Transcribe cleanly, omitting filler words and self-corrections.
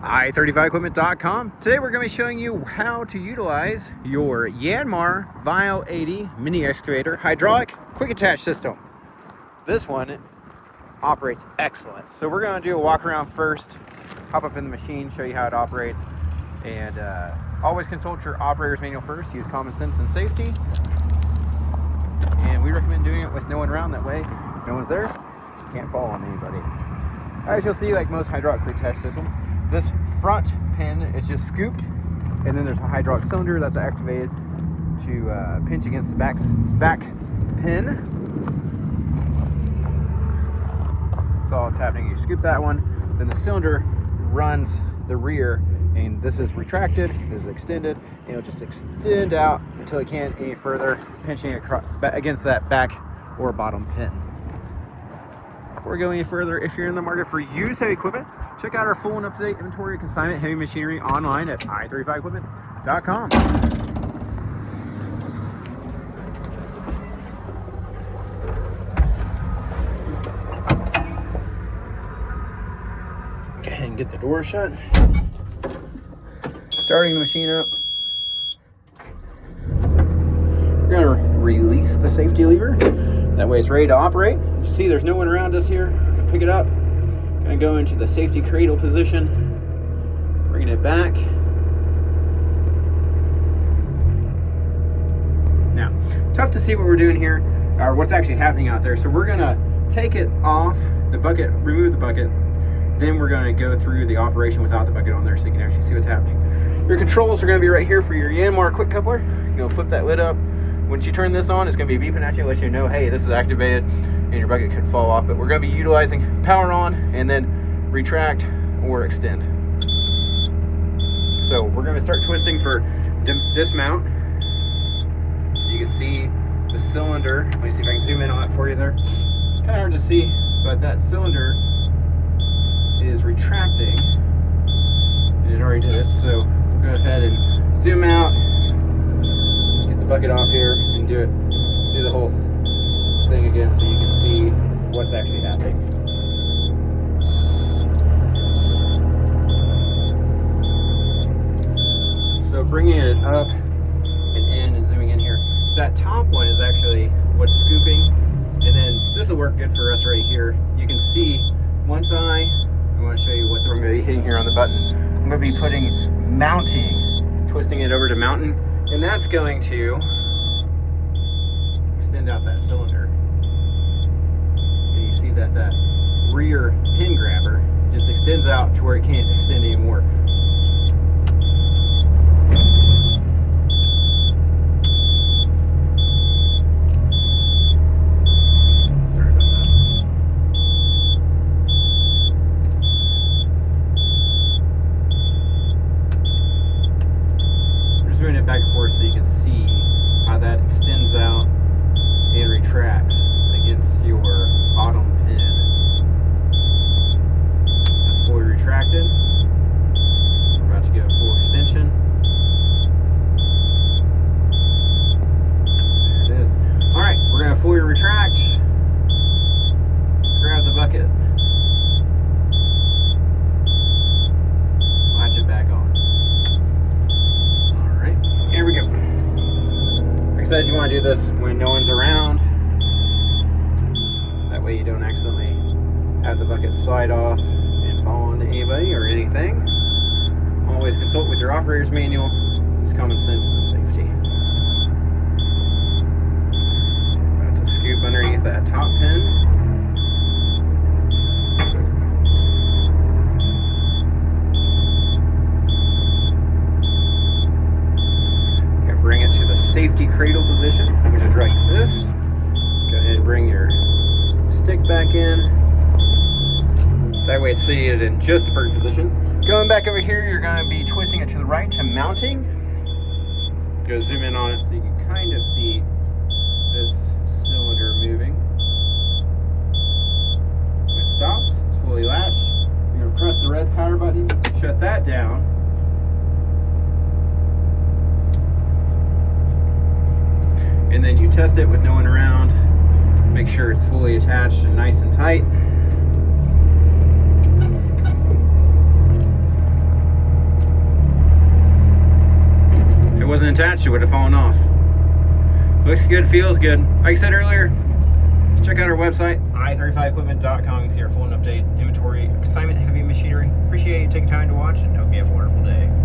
i35equipment.com. Today we're going to be showing you how to utilize your Yanmar Vio80 mini excavator hydraulic quick attach system. This one operates excellent. So we're going to do a walk around first, hop up in the machine, show you how it operates, and always consult your operator's manual first. Use common sense and safety. And we recommend doing it with no one around. That way, if no one's there, you can't fall on anybody. As you'll see, like most hydraulic quick attach systems, this front pin is just scooped, and then there's a hydraulic cylinder that's activated to pinch against the back pin. So all it's happening, you scoop that one, then the cylinder runs the rear, and this is retracted, this is extended, and it'll just extend out until it can't any further, pinching against that back or bottom pin. Before we go any further, if you're in the market for used heavy equipment, check out our full and up-to-date inventory of consignment heavy machinery online at i35equipment.com. Go ahead and get the door shut. Starting the machine up. We're going to release the safety lever. That way it's ready to operate. You see there's no one around us here. Pick it up. Going to go into the safety cradle position. Bringing it back. Now, tough to see what we're doing here, or what's actually happening out there. So we're going to take it off the bucket, remove the bucket. Then we're going to go through the operation without the bucket on there so you can actually see what's happening. Your controls are going to be right here for your Yanmar quick coupler. You're going to flip that lid up. Once you turn this on, it's going to be beeping at you, let you know, hey, this is activated, and your bucket could fall off. But we're going to be utilizing power on and then retract or extend. So we're going to start twisting for dismount. You can see the cylinder. Let me see if I can zoom in on it for you there. Kind of hard to see, but that cylinder is retracting, and it already did it. So we'll go ahead and zoom out, get the bucket off here, and do the whole thing again so you can see what's actually happening. So bringing it up and in and zooming in here, that top one is actually what's scooping, and then this will work good for us right here. You can see once I want to show you what we're going to be hitting here on the button. I'm going to be putting mounting, twisting it over to mountain, and that's going to extend out that cylinder. And you see that that rear pin grabber just extends out to where it can't extend anymore. Moving it back and forth so you can see how that extends out and retracts against your bottom pin. That's fully retracted. We're about to go full extension. There it is. Alright, we're going to fully retract. Grab the bucket. Latch it back on. Here we go. Like I said, you want to do this when no one's around. That way you don't accidentally have the bucket slide off and fall onto anybody or anything. Always consult with your operator's manual. It's common sense and safety. About to scoop underneath that top pin. Bring it to the safety cradle position, which is right to this. Go ahead and bring your stick back in. That way it's seated in just the perfect position. Going back over here, you're going to be twisting it to the right to mounting. Go zoom in on it so you can kind of see this cylinder moving. When it stops, it's fully latched. You're going to press the red power button, shut that down. And then you test it with no one around. Make sure it's fully attached and nice and tight. wasn't attached, it would have fallen off. Looks good, feels good. Like I said earlier, check out our website, i35equipment.com. You can see our full and update inventory, assignment, heavy machinery. Appreciate you taking time to watch, and hope you have a wonderful day.